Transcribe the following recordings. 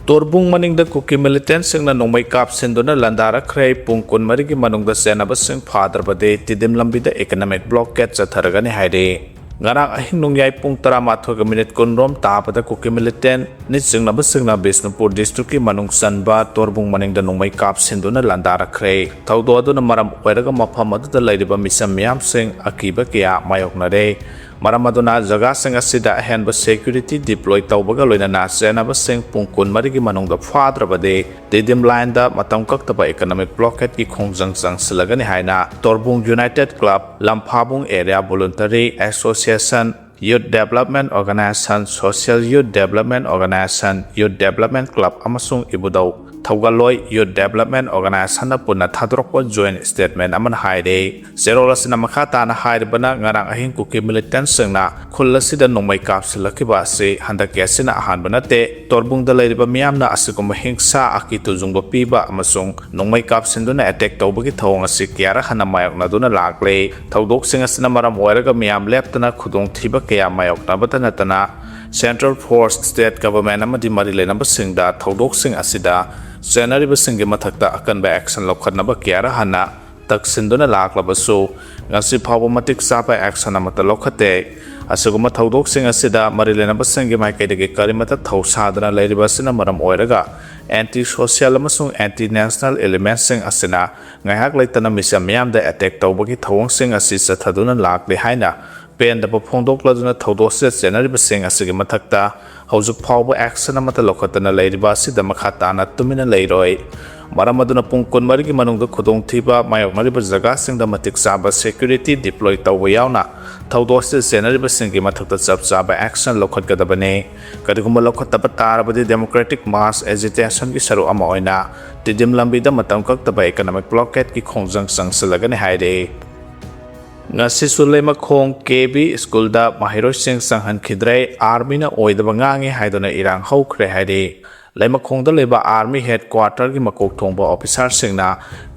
Torbung maning da Kuki militants sing na nongmay kapsin do na landara kray pungkun marigi manung da senabas sing father bade tidim lambi da economic blockade sa tharagani haide. Ngarang ahing nung yay pung 13 minute kunrom tapada Kuki militant ni sing na basing na Bisnupur district ki manung sanba torbung maning da nongmay kapsin do na landara kray. Tawdo do na maram weraga mapamadu da layriba misam miyam sing akiba kaya mayok na re. Maramaduna jaga sing asida henba security deploy tawbaga loina na senaba sing pungkun marigi manung da father bade dedim line da matam kaktaba economic blockade ki khongjang sang silagani haina Torbung United Club Lamphabung Area Voluntary Association Youth Development Organization Social Youth Development Organization Youth Development Club amasung ibudau Thogaloi Youth Development Organization na punna thadrokpo joint statement aman haide zero lasina makhata na haide bana ngarang ahing Kuki militant singna khullasida nongmai kapsilakiba se handak yasina ahan banate torbung da leiriba miyamna asikum hingsa akitu jungba piba amasung nongmai kapsinduna attack tawbagi thawng asi kyara hana mayok na duna lakle thawdok singa sina maram oiraga miyam leptana khudong thiba kaya mayok na batana tana Central Force State Government amadi marile namba singda thawdok sing asida Senari basingi mathakta akan ba action lokhat naba kyara hana taksinduna laklabasu ngasi phawa matik sapa action amata lokhate asuguma thaudok sing asida marilena basingi mai kaidege karimata thausadana leiribasina maram oiraga anti social amasung anti national elements sing asina ngaihak leitana misam yamda attack tawbagi thawong sing asi sathaduna lakle haina pen da phongdok laduna thaudok se senari basing asigi mathakta haujuk phawba action amata lokhatana leiriba sida makhata na tumina leiroi maramaduna pungkon marigi manungda khudong thiba mayok mariba jaga singda matik saba security deploy tawba yauna thaudok se senari basingi mathakta chap chaba action lokhat gadabane kadiguma lokhataba tarabadi democratic mass agitation ki saru ama oina tidim lambida matam kaktaba economic blockade ki khongjang sangsalagani haide ngasi sulema khong KB school da mahiro sing sanghan khidrai army na oidaba ngangi haidona irang thokhre haide lema khong da leba army headquarter gi makok thongba officer singna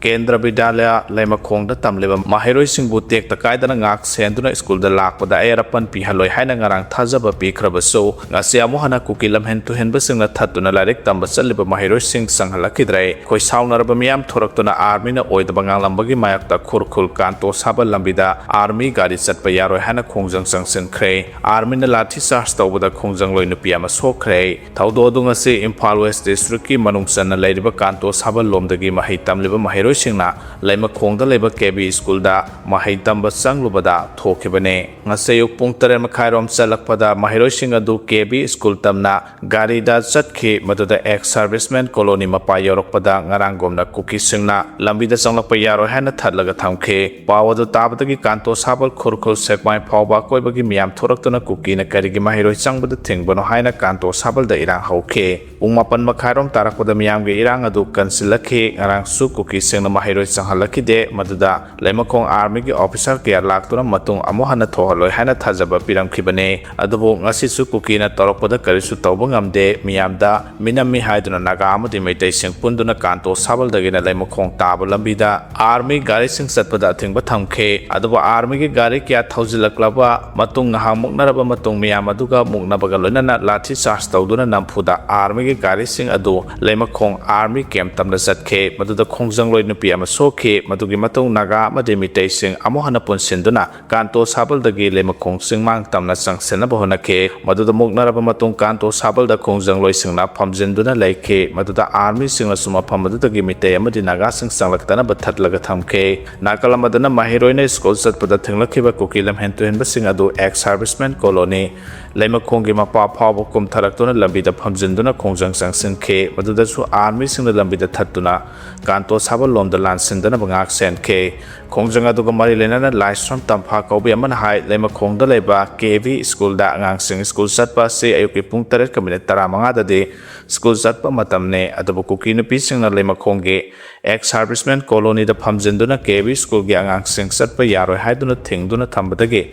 Kendra Vidyalaya lema khong da tamleba mahiro sing bu tek ta kaidana ngak senduna school da lakpada erapan pi haloi haina ngarang thajaba pi khrabaso ngasi amu hana Kuki lamhen tu hen basingna thatuna larik tamba chaliba mahiro sing sanghala khidrai khoi saunarba miyam thoraktuna army na oidaba nganglambagi mayakta khurkhul kanto saba lambida army gari chatpa yaroi hana khongjang sangsen khre army na lathi charge tawbada khongjang loi nupi ama sokhre thaudo dunga se Imphal West District ki manungsan na leiriba kanto saba lomdagi mahai tamliba mahiro singna laima khongda leba KB school da mahai tamba sanglubada thokhibane ngasayuk pung 3 makhairom chalakpada mahiro sing adu KB school tamna gari da chatkhi maduda ex serviceman colony mapa yorokpada ngarangomna Kuki singna lambida changlakpa yaro hana thatlaga thamkhe pawadu tabadagi kanto sabal khurkhul sekmai phawba koibagi miyam thoraktuna Kuki na karigi mahiro changbada thingbano haina kanto sabal da irang hauke Umapan makhairom tarakpada miyamge irang adu kansilakhe ngarang su Kuki singna mahiro changhalaki de maduda laimakong army gi officer kya laktuna matung amohana thohaloi hana thajaba piram khibane adubo ngasi su Kuki na torokpada karisu tawbangam de miyamda minami haiduna naga amadi meitai sing punduna kanto sabal dagina laimakong tab lambida army gari sing satpada thingba thamkhe adubo army gi gari kya thaujilaklaba matung ngahamuk naraba matung miyam aduga muknabaga loinana lathi charge tawduna nampuda army gi gari sing adu laimakong army camp tamda satke maduda khongjang loi nupi ama sokhe madugi matung naga amadi mitai sing amohana punsinduna kanto sabal dagi laimakong sing mang tamna sangsena bohonake maduda muknaraba matung kanto sabal da khongjang loi singna phamjinduna laike maduda army sing asuma phamadagi mitai amadi naga sing sanglaktana bathatlaga thamke nakalamadana mahiroina school satpada thinglakhiba Kuki lamhen tu henba sing adu ex serviceman colony laimakhonggi mapa phawba kum tharaktuna lambida phamjinduna khongjang sangsinke maduda su army singna lambida thattuna kanto sabal lomda lansindana bangak senke khongjang aduga mari lenana laisram tampha kaubi aman hai laimakhongda leba KV school da angang sing school satpa se ayuki pung 3 ka minute 15 da de school satpa matamne adabu Kuki nupi singna laimakhongge ex serviceman colony da phamjinduna KV school gi angang sing satpa yaroi haiduna thingduna thambadagi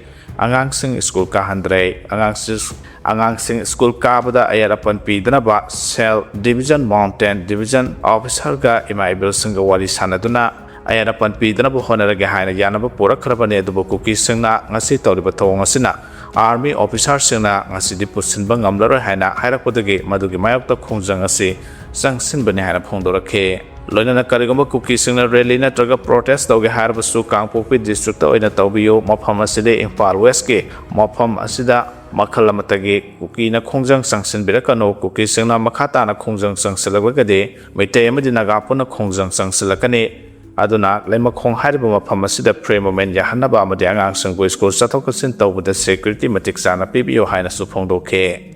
angang sing school ka handre angang sing school ka bada ayarapan pidana ba cell division mountain division officer ga imaibil singa wali sanaduna ayarapan pidana bo honaraga haina yanaba porakrabane adubu Kuki singna ngasi tawriba thawng asina Army officersingna ngasidi pusinba ngamlaroi haina hairakpodagi madugi mayokta khongjang asi changsinbani haina phongdorakhe loinana karigomba Kuki singna rally natraga protest tawge harbasu Kangpokpi district ta oina tawbiyo mafam aside Imphal West ke mafam asida makhal amatagi Kuki na khongjang changsinbirakano Kuki singna makhata na khongjang changsilagade meitai amadi naga puna khongjang changsilakani aduna lema khong hariba mafam asida pre moment yahanaba amadi angang sangbo school chathokasin tawbada security matik chana pibiyo haina su phongdokhe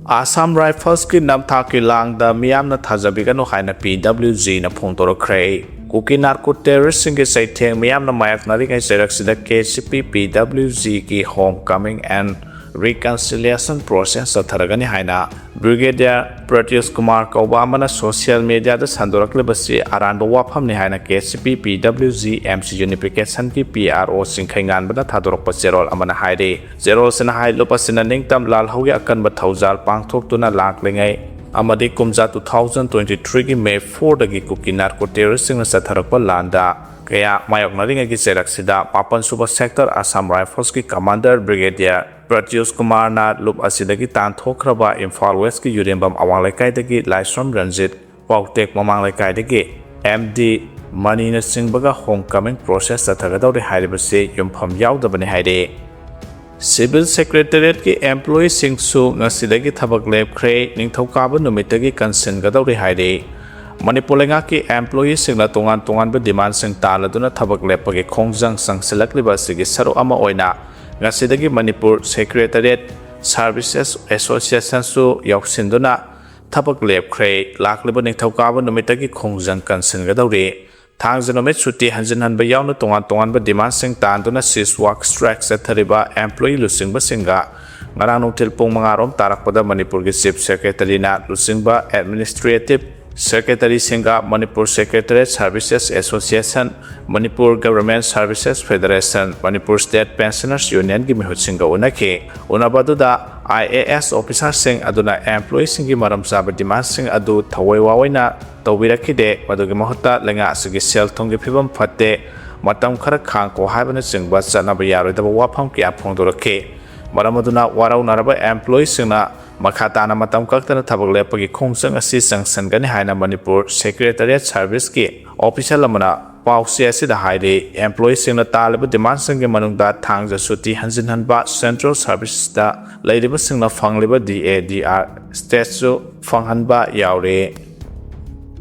Assam Rifles ki namtha ki langda miyamna thajabigano haina PWG na phongdorakhe Kuki narco terrorist singe saitheng miyamna mayak nari ngai seraksida KCP PWG ki homecoming and reconciliation process atharagani haina Brigadier Pratyush Kumar Kaubamana social media da sandoraklebasi aranbo wafam ni haina KCP PWG MC unification ki PRO singkhaingan bada thadorakpa zerol amana haide zerol sena hai lopasina ningtam lal hoge akan ba thaujal pangthok tuna laklengai amadi kumja 2023 ki May 4 dagi Kuki narco terrorist singna satharakpa landa kaya mayok naringa ki seraksida papan suba sector Assam Rifles ki commander Brigadier Pratyush Kumar na lup asidagi tan thokhraba Imphal West ki Yurembam awang laikai dagi Laisram Ranjit Pautek mamang laikai dagi MD Mani na singbaga homecoming process athagadawde hairibase yumpham yaudabani haide Civil Secretariat ki employee singsu ngasidagi thabak lepkhre ningthokaba numitagi consent gadawde haide Manipur lenga ki employee singna tongan ba demand sing taladuna thabak lepagi khongjang sangsilakliba sigi saru ama oina ngasidagi Manipur Secretariat Services Association su yaksinduna thabak lepkhre lakliba ningthokaba numitagi khongjang consent gadawre Thangjanome chuti hanjinhan ba yauna tongan ba demand sing tanduna sis work strikes athariba employee lusingba singa ngarang nungtil pung mangarom tarakpada Manipur ki Chief Secretary na lusingba administrative Secretary Singa Manipur Secretariat Services Association Manipur Government Services Federation Manipur State Pensioners Union ki mihut singa unakhe unabaduda IAS officer sing aduna employee singi maram saba demand sing adu thawai wawaina tawbirakhide madugi mahutta lenga asigi sel thongi phibam phatte matam khara khang ko haibana singba chanaba yaroidaba wafam kya phongdorakhe maram aduna warau naraba employee singna Makhatana matam kaktana thabak lepagi khongjang asi sangsangani haina Manipur Secretariat Service ki official lamana pausi asida haide employee singna talaba demand sange manungda thangja suti hanjinhanba Central Service da leiriba singna fangliba DADR state su fanghanba yaure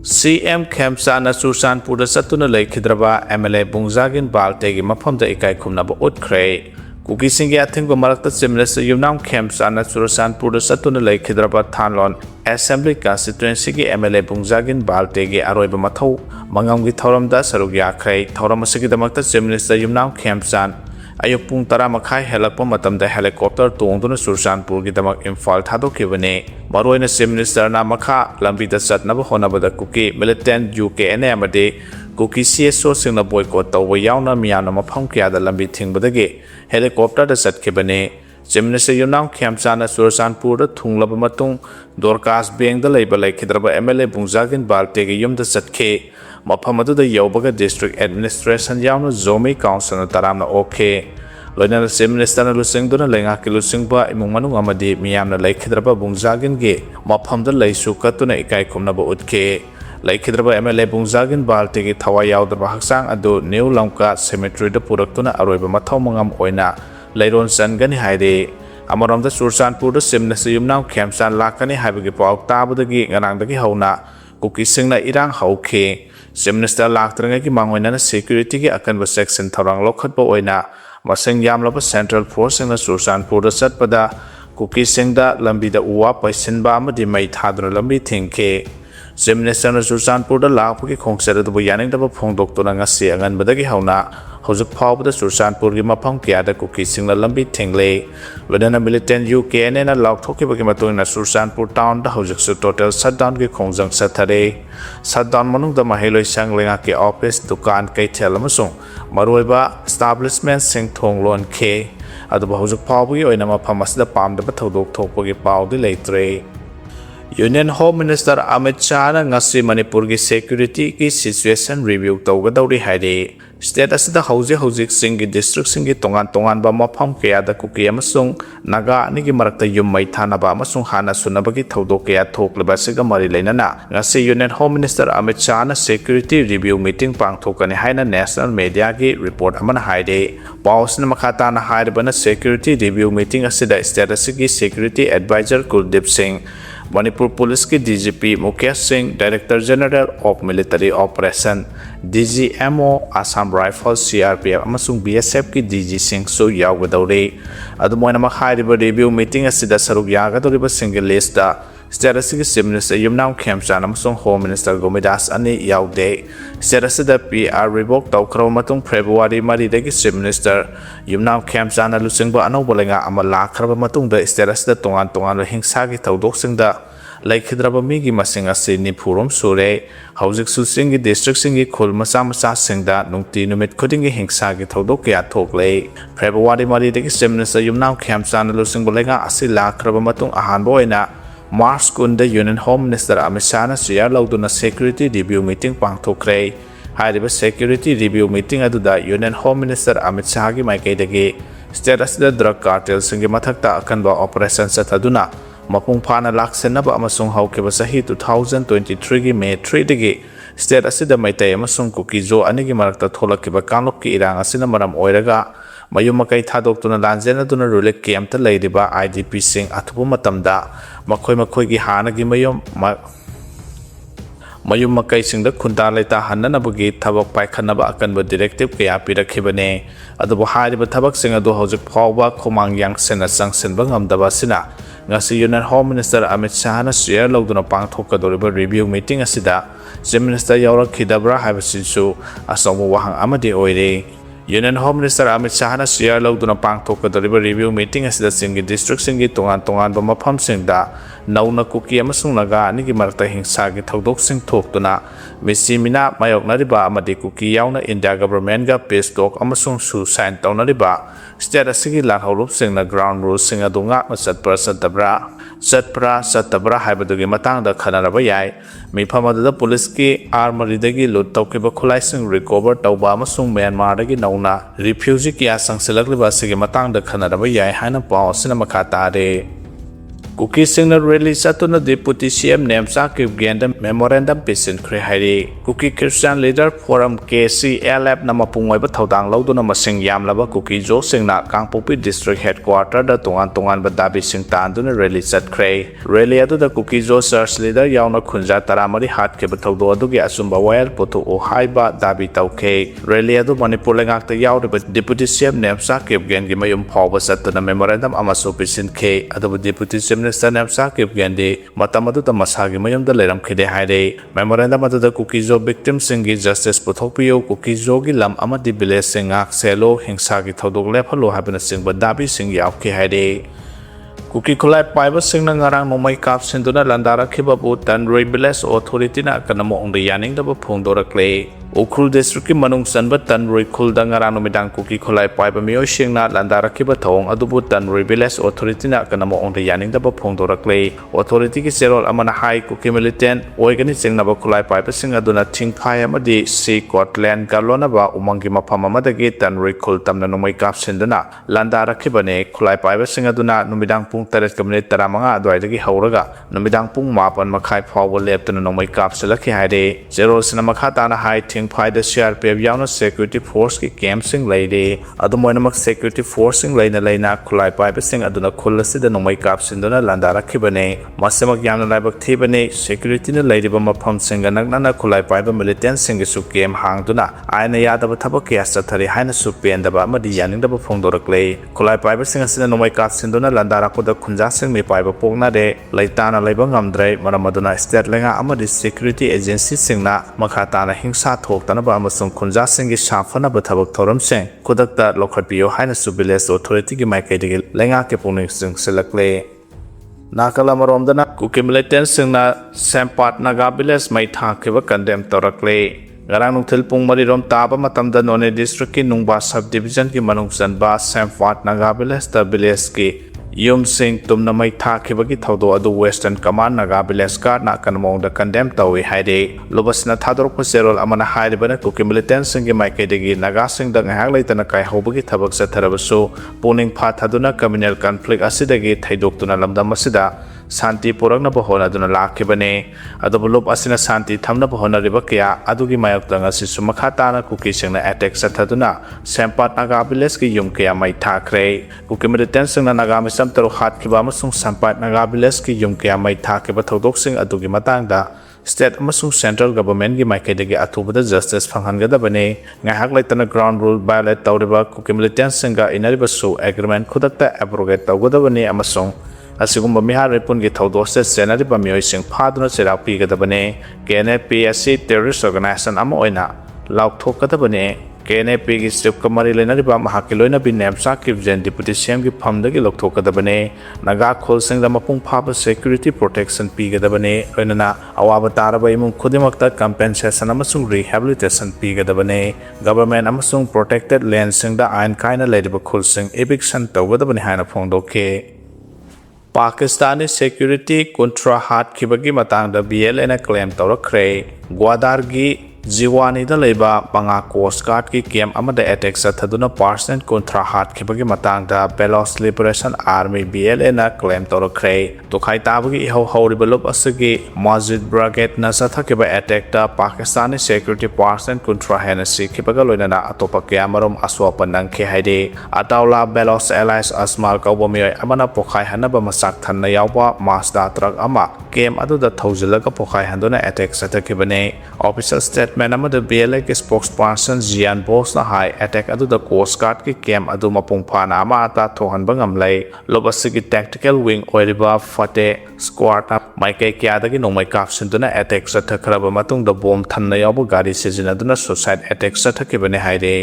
CM Kemsa na Susanpur da satuna leikhidraba MLA Bungjagin Baltegi mafamda ikai khumnaba utkre Kuki singe athingba marakta chimnesa yumnam Kemsa na Susanpur da satuna leikhidraba Thanlon Assembly Constituency ki MLA Bungjagin Baltegi aroiba mathau mangamgi thoramda saruk yakhrai thoram asigi damakta chimnesa yumnam Kemsan ayuk pung 10 makhai helakpa matamda helicopter tongduna Susanpur gi damak Imphal thadokhibane maroina chimnesa na makha lambi da chatnaba honabada Kuki militant UKN amade Kuki CSO singna boycott tawba yauna miyana mafam kya da lambi thingbadagi helicopter da chatkibane chimnesa yumnam Kemsana Susanpur da thunglaba matung Dorcas Bank da leiba leikhidraba MLA Bungjagin Baltegi yumda chatkhe mafam adu da yawbaga district administration yauna Zomi council na taramna okhe loinana chimnesa na lusingduna lenga ki lusingba imung manung amadi miyamna leikhidraba Bungjagin ge mafam da leisu katuna ikai khumnaba utkhe Laikhidraba MLA Bungjagin Baltegi thawai yaudaba haksang adu New Lamka Cemetery da puraktuna aroiba mathau mangam oina leiron changani haide amaramda Susanpur da chimnesa yumnam Kemsan lakani haibagi pau tabadagi nganangdagi hauna Kuki singna irang hauke chimnesa laktrangai ki mangoina na security ki akanba section thorang lokhatba oina masing yamlaba Central Force singna Susanpur da chatpada Kuki singda lambi da uwa paisinba amadi mai thaduna lambi thingke Chimnesa na Susanpur da lakpagi khongchara dubu yaningdaba phongdoktuna ngasi anganbadagi hauna hojik phawbada Susanpur gi mafam kya Kuki singla lambi thingle wadana militant UKN na laukthokibagi matungna Susanpur town da hojik su total shutdown gi khongjang sathare shutdown manungda maheloi sanglenga ki office dukan kaithel amasung maroiba establishment sing thonglon khe aduba hojik phawbagi oina mafam asida pamdaba thodok thokpagi pawdi leitre Union Home Minister Amit Shah na ngasi Manipur ki security ki situation review tawgadawri haide State asida hauzik singi district singi tongan ba mafam kaya da Kuki amasung Naga nigi marakta yummai thanaba amasung hana sunabagi thodok kaya thokleba siga mari leinana ngasi Union Home Minister Amit Shah na security review meeting pangthokani haina national media gi report amana haide paus na makata na hairibana security review meeting asida state asigi security advisor Kuldeep Singh Manipur Police ki DGP Mukesh Singh, Director General of Military Operation, DGMO Assam Rifles CRPF amasung BSF ki DG Singh su yawgadawri. Adumoy na makhairiba review meeting asida sarug yagadawriba single list da State asigi Chief Minister Nemcha amasung Home Minister Gomidas ani yawde. State asida PR revoke thokhre matung February 3 dagi Chief Minister Nemcha na lusingba anawba lenga ama lakhraba matung da state asida tongan hingsa gi thodok singda laikhidraba migi masing asi nipurom sure hauzik su singi district singi khul macha singda nungti numit khudingi hingsa gi thodok kya thoklei February 3 dagi Chief Minister Nemcha na lusingba lenga asi lakhraba matung ahanba oina March kunda Union Home Minister Amit Shah na share lauduna security review meeting pangthokre hairiba security review meeting aduda Union Home Minister Amit Shah gi maikaidagi state asida drug cartel singi mathakta akanba operation sathaduna mapung phana laksenaba amasung haukiba sahi 2023 gi May 3 dagi state asida maitai amasung Kuki jo anigi marakta tholakiba kanlok ki irang asina maram oiraga mayum makai thadoktuna lanjena duna rulik camp ta leiriba IDP sing athubu matamda makhoi gi hana gi mayum makai singda khunta leita hannanabagi thabak paikhanaba akanba directive kaya pirakhibane adubu hariba thabak sing adu hojik phawba khomang yang sena sangsenba ngamdaba sina ngasi Union Home Minister Amit Shah na share lauduna pangthokadoriba review meeting asida Chief Minister yawrakhidabra haibasisu asongbu wahang amadi oire Union Home Minister Amit Shah na share lauduna pangthokadoriba review meeting asida singi district singi tongan ba mafam singda nauna Kuki amasung Naga anigi marakta hingsa gi thodok sing thoktuna misi mina mayoknariba amadi Kuki yauna India government ga peace talk amasung su sign tawnariba state asigi lanholup singna ground rules sing adu ngakna satpra haibadugi matangda khanaraba yai mifam aduda police ki armory dagi loot tawkiba khulai sing recover tawba amasung Myanmar dagi nauna refugee kya sangselakliba asigi matangda khanaraba yai haina paw sina makha tare Kuki Singna release atuna Deputy CM Nemcha kipgen memorandum thingre hairi Kuki Christian Leader Forum KCLF na mapungwaiba thodang lauduna masing yamlaba Kuki jo singna Kangpopi District Headquarter da tongan ba dabi sing tanduna release atkre rally adu da Kuki jo search leader yauna khunja taramari hat ke bathodo adu gi asumba wire poto o haiba dabi tauke rally adu Manipur lengak ta yawde Deputy CM Nemcha kipgen gi mayum phawba satuna memorandum amaso pisin ke adu Deputy Minister Nemcha kipgen de matamadu ta masagi mayum da leram khide haire memorandum adu da Kuki jo victim singi justice puthokpiyo Kuki jo gi lam amadi village singak selo hingsa gi thodok lephalo habana sing badabi sing yawki haire Kuki khulai paiba singna ngarang nomai kap sinduna landara khiba bu Tanroi village authority na kanamo ongde yaning da bu phongdorakle Ukrul district ki manung sanba Tanroi khul da ngarang nomidang Kuki khulai paiba miyoi singna landara khiba thong adubu Tanroi village authority na kanamo ongde yaning da bu phongdorakle authority ki serol amana hai Kuki militant oigani singna ba khulai paiba singa duna thingphai amadi sea Scotland galona ba umangi mafam amadagi Tanroi khul tamna nomai kap sinduna landara khibane khulai paiba singa duna nomidang pung taret kamne taramanga adwaidagi hauraga nomidang pung mapan makhai phawba leptana nomai kapsalaki haire zero sina makhata na hai thingphai da CRPF yauna security force ki camp sing leide adumoina mak security force sing leina khulai paiba sing aduna khulasi da nomai kapsinduna landara khibane masamak yamna laibak thibane security na leidiba mafam singa naknana khulai paiba militant sing su camp hangduna aina yadaba thabak kya sathari haina su pendaba amadi yaningdaba phongdorakle khulai paiba sing asina nomai kapsinduna landara da khunja sing mi paiba pokna de laitana leiba ngamdrai maramaduna state lenga amadi security agency singna makhata na hingsa thoktana ba amasung khunja singi shafana ba thabak thoram sing khudakta lokhatpiyo haina su village authority gi maikai de lenga ke pungning sing selakle nakala maromdana Kuki militant singna Sampat Naga village mai thakhiba condemn torakle Garang nungthil pung marirom taba matamda None district ki nungba subdivision ki manung sanba Sampat Naga village ta village ki ꯌꯨꯝꯁꯤꯡ ꯇꯨꯝꯅ ꯃꯩ ꯊꯥꯈꯤꯕꯒꯤ ꯊꯧꯗꯣꯛ ꯑꯗꯨ western common Naga village ꯒꯥꯔꯗꯅ ꯑꯀꯟꯕ condemn ꯇꯧꯏ ꯍꯥꯏꯔꯤ ꯂꯨꯕꯁꯤꯅ ꯊꯥꯗꯣꯔꯛꯄ ꯆꯦꯔꯣꯜ ꯑꯃꯅ ꯍꯥꯏꯔꯤꯕꯅ cookie ꯃꯤꯂꯤꯇꯦꯟꯠꯁꯤꯡꯒꯤ ꯃꯥꯏꯀꯩꯗꯒꯤ ꯅꯥꯒꯥꯁꯤꯡꯗ ꯉꯥꯏꯍꯥꯛ ꯂꯩꯇꯅ ꯀꯥꯏꯍꯧꯕꯒꯤ ꯊꯕꯛ ꯆꯠꯊꯔꯕꯁꯨ ꯄꯨꯛꯅꯤꯡ ꯐꯥꯊꯗꯨꯅ ꯀꯝꯃ꯭ꯌꯨꯅꯦꯜ ꯀꯟꯐ꯭ꯂꯤꯛ ꯑꯁꯤꯗꯒꯤ ꯊꯩꯗꯣꯛꯇꯨꯅ ꯂꯝꯗꯝ ꯑꯁꯤꯗ ꯁꯥꯟꯇꯤ ꯄꯨꯔꯛꯅꯕ ꯍꯣꯠꯅꯗꯨꯅ ꯂꯥꯛꯈꯤꯕꯅꯤ ꯑꯗꯨꯕꯨ ꯂꯨꯞ ꯑꯁꯤꯅ ꯁꯥꯟꯇꯤ ꯊꯝꯅꯕ ꯍꯣꯠꯅꯔꯤꯕ ꯀꯌꯥ ꯑꯗꯨꯒꯤ ꯃꯥꯌꯣꯛꯇ ꯉꯁꯤꯁꯨ ꯃꯈꯥ ꯇꯥꯅ ꯀꯨꯀꯤꯁꯤꯡꯅ ꯑꯦꯇꯦꯛ ꯆꯠꯊꯗꯨꯅ ꯁꯦꯝꯄꯥꯠ ꯅꯥꯒꯥ ꯚꯤꯂꯦꯖꯀꯤ ꯌꯨꯝ ꯀꯌꯥ ꯃꯩ ꯊꯥꯈ꯭ꯔꯦ ꯀꯨꯀꯤ ꯃꯤꯂꯤꯇꯦꯟꯠꯁꯤꯡꯅ ꯅꯥꯒꯥ ꯃꯤꯆꯝ 6 ꯍꯥꯠꯈꯤꯕ ꯑꯃꯁꯨꯡ ꯁꯦꯝꯄꯥꯠ ꯅꯥꯒꯥ ꯚꯤꯂꯦꯖꯀꯤ ꯌꯨꯝ ꯀꯌꯥ ꯃꯩ ꯊꯥꯈꯤꯕ ꯊꯧꯗꯣꯛꯁꯤꯡ ꯑꯗꯨꯒꯤ ꯃꯇꯥꯡꯗ ꯁ꯭ꯇꯦꯠ ꯑꯃꯁꯨꯡ ꯁꯦꯟꯇ꯭ꯔꯦꯜ ꯒꯚꯔꯟꯃꯦꯟꯠꯒꯤ ꯃꯥꯏꯀꯩꯗꯒꯤ ꯑꯊꯨꯕꯗ ꯖꯁꯇꯤꯁ ꯐꯪꯍꯟꯒꯗꯕꯅꯤ ꯉꯥꯏꯍꯥꯛ ꯂꯩꯇꯅ ꯒ꯭ꯔꯥꯎꯟ ꯔꯨꯜ ꯚꯥꯏꯑꯣꯂꯦꯠ ꯇꯧꯔꯤꯕ ꯀꯨꯀꯤ ꯃꯤꯂꯤꯇꯦꯟꯠꯁꯤꯡꯒ ꯏꯟꯅꯔꯤꯕꯁꯨ ꯑꯦꯒ꯭ꯔꯤꯃꯦꯟꯠ ꯈꯨꯗꯛꯇ ꯑꯦꯕ꯭ꯔꯣꯒꯦꯠ ꯇꯧꯒꯗꯕꯅꯤ ꯑꯃꯁꯨꯡ ꯑꯁꯤꯒꯨꯝꯕ ꯃꯤꯍꯥꯠ ꯃꯤꯄꯨꯟꯒꯤ ꯊꯧꯗꯣꯛꯁꯤꯗ ꯆꯦꯟꯅꯔꯤꯕ ꯃꯤꯑꯣꯏꯁꯤꯡ ꯐꯥꯗꯨꯅ ꯆꯩꯔꯥꯛ ꯄꯤꯒꯗꯕꯅꯤ KNAP ꯑꯁꯤ ꯇꯦꯔꯣꯔꯤꯁꯠ ꯑꯣꯔꯒꯅꯥꯏꯖꯦꯁꯟ ꯑꯃ ꯑꯣꯏꯅ ꯂꯥꯎꯊꯣꯛꯀꯗꯕꯅꯤ KNAPꯒꯤ ꯆꯤꯐꯀ ꯃꯔꯤ ꯂꯩꯅꯔꯤꯕ ꯃꯍꯥꯛꯀꯤ ꯂꯣꯏꯅꯕꯤ ꯅꯦꯝꯆꯥ ꯀꯤꯞꯖꯦꯟ ꯗꯤꯄꯨꯇꯤ ꯁꯤꯑꯦꯝꯒꯤ ꯐꯝꯗꯒꯤ ꯂꯧꯊꯣꯛꯀꯗꯕꯅꯤ ꯅꯥꯒꯥ ꯈꯨꯜꯁꯤꯡꯗ ꯃꯄꯨꯡ ꯐꯥꯕ ꯁꯦꯀ꯭ꯌꯨꯔꯤꯇꯤ ꯄ꯭ꯔꯣꯇꯦꯛꯁꯟ ꯄꯤꯒꯗꯕꯅꯤ ꯂꯣꯏꯅꯅ ꯑꯋꯥꯕ ꯇꯥꯔꯕ ꯏꯃꯨꯡ ꯈꯨꯗꯤꯡꯃꯛꯇ ꯀꯝꯄꯦꯟꯁꯦꯁꯟ ꯑꯃꯁꯨꯡ ꯔꯤꯍꯦꯕꯤꯂꯤꯇꯦꯁꯟ ꯄꯤꯒꯗꯕꯅꯤ ꯒꯚꯔꯟꯃꯦꯟꯠ ꯑꯃꯁꯨꯡ ꯄ꯭ꯔꯣꯇꯦꯛꯇꯦꯗ ꯂꯦꯟꯁꯤꯡꯗ ꯑꯥꯏꯟ ꯀꯥꯏꯅ ꯂꯩꯔꯤꯕ ꯈꯨꯜꯁꯤꯡ ꯏꯚꯤꯛꯁꯟ ꯇꯧꯒꯗꯕꯅꯤ ꯍꯥꯏꯅ ꯐꯣꯡꯗꯣꯛꯈꯤ ꯄꯥꯀꯤꯁꯇꯥनी ꯁꯦꯀ꯭ꯌꯨꯔꯤꯇꯤ 30 ꯍꯥꯠꯈꯤꯕꯒꯤ ꯃꯇꯥꯡꯗ BLAꯅ ꯀ꯭ꯂꯦꯝ ꯇꯧꯔꯛꯈ꯭ꯔꯦ ꯒ꯭ꯋꯥꯗꯥꯔꯒꯤ ꯖꯤꯋꯥꯅꯤꯗ ꯂꯩꯕ ꯄꯉꯥ ꯀꯣꯁꯠ ꯒꯥꯔꯗꯀꯤ ꯀꯦꯝꯞ ꯑꯃꯗ ꯑꯦꯇꯦꯛ ꯆꯠꯊꯗꯨꯅ ꯄꯥꯔꯁꯅꯦꯜ 30 ꯍꯥꯠꯈꯤꯕꯒꯤ ꯃꯇꯥꯡꯗ ꯕꯦꯂꯣꯁ ꯂꯤꯕꯔꯦꯁꯟ ꯑꯥꯔꯃꯤ BLAꯅ ꯀ꯭ꯂꯦꯝ ꯇꯧꯔꯛꯈ꯭ꯔꯦ ꯇꯣꯈꯥꯏ ꯇꯥꯕꯒꯤ ꯏꯍꯧ ꯍꯧꯔꯤꯕ ꯂꯨꯞ ꯑꯁꯤꯒꯤ ꯃꯥꯖꯤꯗ ꯕ꯭ꯔꯤꯒꯦꯗꯅ ꯆꯠꯊꯈꯤꯕ ꯑꯦꯇꯦꯛꯇ ꯄꯥꯀꯤꯁꯇꯥनी ꯁꯦꯀ꯭ꯌꯨꯔꯤꯇꯤ ꯄꯥꯔꯁꯅꯦꯜ 30 ꯍꯦꯟꯅ ꯁꯤꯈꯤꯕꯒ ꯂꯣꯏꯅꯅ ꯑꯇꯣꯞꯄ ꯀꯌꯥꯃꯔꯨꯝ ꯑꯁꯣꯛ ꯑꯄꯟ ꯅꯪꯈꯤ ꯍꯥꯏꯔꯤ ꯑꯇꯥꯎꯂꯥ ꯕꯦꯂꯣꯁ ꯑꯦꯂꯥꯏꯁ ꯑꯁꯃꯥꯜ ꯀꯧꯕ ꯃꯤꯑꯣꯏ ꯑꯃꯅ ꯄꯣꯈꯥꯏꯍꯟꯅꯕ ꯃꯆꯥꯛ ꯊꯟꯅ ꯌꯥꯎꯕ ꯃꯥꯖꯗꯥ ꯇ꯭ꯔꯛ ꯑꯃ ꯀꯦꯝꯞ ꯑꯗꯨꯗ ꯊꯧꯖꯤꯜꯂꯒ ꯄꯣꯈꯥꯏꯍꯟꯗꯨꯅ ꯑꯦꯇꯦꯛ ꯆꯠꯊꯈꯤꯕꯅꯤ ꯑꯣꯐꯤꯁꯤꯌꯦꯜ ꯁ꯭ꯇꯦꯠꯃꯦꯟꯠ ꯑꯃꯗ BLAꯒꯤ ꯁ꯭ꯄꯣꯛꯁꯄꯔꯁꯟ ꯖꯤꯌꯥꯟ ꯕꯣꯁꯅ ꯍꯥꯏ ꯑꯦꯇꯦꯛ ꯑꯗꯨꯗ ꯀꯣꯁꯠ ꯒꯥꯔꯗꯀꯤ ꯀꯦꯝꯞ ꯑꯗꯨ ꯃꯄꯨꯡ ꯐꯥꯅ ꯑꯃ ꯑꯇꯥ ꯊꯣꯛꯍꯟꯕ ꯉꯝꯂꯦ ꯂꯨꯞ ꯑꯁꯤꯒꯤ ꯇꯦꯛꯇꯤꯀꯦꯜ ꯋꯤꯡ ꯑꯣꯏꯔꯤꯕ ꯐꯇꯦ ꯁ꯭ꯀ꯭ꯋꯥꯗꯅ ꯃꯥꯏꯀꯩ ꯀꯌꯥꯗꯒꯤ ꯅꯣꯡꯃꯩ ꯀꯥꯞꯁꯤꯟꯗꯨꯅ ꯑꯦꯇꯦꯛ ꯆꯠꯊꯈ꯭ꯔꯕ ꯃꯇꯨꯡꯗ ꯕꯣꯝ ꯊꯟꯅ ꯌꯥꯎꯕ ꯒꯥꯔꯤ ꯁꯤꯖꯤꯟꯅꯗꯨꯅ ꯁꯨꯁꯥꯏꯗ ꯑꯦꯇꯦꯛ ꯆꯠꯊꯈꯤꯕꯅꯤ ꯍꯥꯏꯔꯤ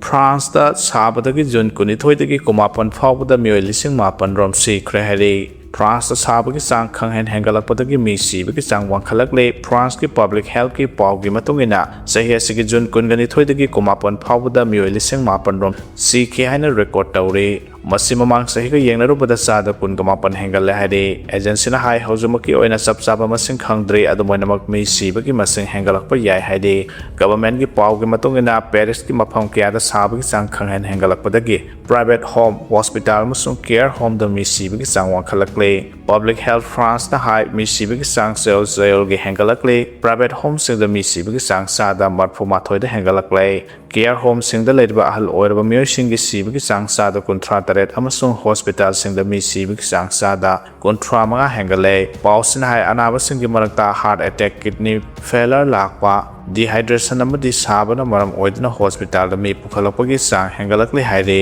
ꯐ꯭ꯔꯥꯟꯁꯇ ꯁꯥꯕꯗꯒꯤ ꯖꯨꯟ 12ꯗꯒꯤ 19 ꯐꯥꯎꯕꯗ ꯃꯤꯑꯣꯏ 9,000 ꯔꯣꯝ ꯁꯤꯈ꯭ꯔꯦ ꯍꯥꯏꯔꯤ ꯐ꯭ꯔꯥꯟꯁꯇ ꯁꯥꯕꯒꯤ ꯆꯥꯡ ꯈꯪꯍꯦꯟ ꯍꯦꯟꯒꯠꯂꯛꯄꯗꯒꯤ ꯃꯤ ꯁꯤꯕꯒꯤ ꯆꯥꯡ ꯋꯥꯡꯈꯠꯂꯛꯂꯦ ꯐ꯭ꯔꯥꯟꯁꯀꯤ ꯄꯕ꯭ꯂꯤꯛ ꯍꯦꯜꯊꯀꯤ ꯄꯥꯎꯒꯤ ꯃꯇꯨꯡꯏꯟꯅ ꯆꯍꯤ ꯑꯁꯤꯒꯤ ꯖꯨꯟ 12ꯗꯒꯤ 19 ꯐꯥꯎꯕꯗ ꯃꯤꯑꯣꯏ 9,000 ꯔꯣꯝ ꯁꯤꯈꯤ ꯍꯥꯏꯅ ꯔꯦꯀꯣꯔꯗ ꯇꯧꯔꯤ ꯃꯁꯤ ꯃꯃꯥꯡ ꯆꯍꯤꯒ ꯌꯦꯡꯅꯔꯨꯕꯗ ꯆꯥꯗ 19 ꯍꯦꯟꯒꯠꯂꯦ ꯍꯥꯏꯔꯤ ꯑꯦꯖꯦꯟꯁꯤꯅ ꯍꯥꯏ ꯍꯧꯖꯤꯛꯃꯛꯀꯤ ꯑꯣꯏꯅ ꯆꯞ ꯆꯥꯕ ꯃꯁꯤꯡ ꯈꯪꯗ꯭ꯔꯤ ꯑꯗꯨꯝꯑꯣꯏꯅꯃꯛ ꯃꯤ ꯁꯤꯕꯒꯤ ꯃꯁꯤꯡ ꯍꯦꯟꯒꯠꯂꯛꯄ ꯌꯥꯏ ꯍꯥꯏꯔꯤ ꯒꯚꯔꯟꯃꯦꯟꯠꯒꯤ ꯄꯥꯎꯒꯤ ꯃꯇꯨꯡꯏꯟꯅ ꯄꯦꯔꯤꯁꯀꯤ ꯃꯐꯝ ꯀꯌꯥꯗ ꯁꯥꯕꯒꯤ ꯆꯥꯡ ꯈꯪꯍꯦꯟ ꯍꯦꯟꯒꯠꯂꯛꯄꯗꯒꯤ ꯄ꯭ꯔꯥꯏꯚꯦꯠ ꯍꯣꯝ ꯍꯣꯁꯄꯤꯇꯥꯜ ꯑꯃꯁꯨꯡ ꯀꯦꯌꯔ ꯍꯣꯝꯗ ꯃꯤ ꯁꯤꯕꯒꯤ ꯆꯥꯡ ꯋꯥꯡꯈꯠꯂꯛꯂꯦ ꯄꯕ꯭ꯂꯤꯛ ꯍꯦꯜꯊ ꯐ꯭ꯔꯥꯟꯁꯅ ꯍꯥꯏ ꯃꯤ ꯁꯤꯕꯒꯤ ꯆꯥꯡ ꯆꯌꯣꯜꯒꯤ ꯍꯦꯟꯒꯠꯂꯛꯂꯦ ꯄ꯭ꯔꯥꯏꯚꯦꯠ ꯍꯣꯝꯁꯤꯡꯗ ꯃꯤ ꯁꯤꯕꯒꯤ ꯆꯥꯡ ꯆꯥꯗ 32ꯗ ꯍꯦꯟꯒꯠꯂꯛꯂꯦ ꯀꯦꯌꯔ ꯍꯣꯝꯁꯤꯡꯗ ꯂꯩꯔꯤꯕ ꯑꯍꯜ ꯑꯣꯏꯔꯕ ꯃꯤꯑꯣꯏꯁꯤꯡꯒꯤ ꯁꯤꯕꯒꯤ ꯆꯥꯡ ꯆꯥꯗ 38 ꯑꯃꯁꯨꯡ ꯍꯣꯁꯄꯤꯇꯥꯜꯁꯤꯡꯗ ꯃꯤ ꯁꯤꯕꯒꯤ ꯆꯥꯡ ꯆꯥꯗ 35 ꯍꯦꯟꯒꯠꯂꯦ ꯄꯥꯎꯁꯤꯅ ꯍꯥꯏ ꯑꯅꯥꯕꯁꯤꯡꯒꯤ ꯃꯔꯛꯇ ꯍꯥꯔꯠ ꯑꯦꯇꯦꯛ ꯀꯤꯗꯅꯤ ꯐꯦꯂꯔ ꯂꯥꯛꯄ ꯗꯤꯍꯥꯏꯗ꯭ꯔꯦꯁꯟ ꯑꯃꯗꯤ ꯁꯥꯕꯅ ꯃꯔꯝ ꯑꯣꯏꯗꯨꯅ ꯍꯣꯁꯄꯤꯇꯥꯜꯗ ꯃꯤ ꯄꯨꯈꯠꯂꯛꯄꯒꯤ ꯆꯥꯡ ꯍꯦꯟꯒꯠꯂꯛꯂꯦ ꯍꯥꯏꯔꯤ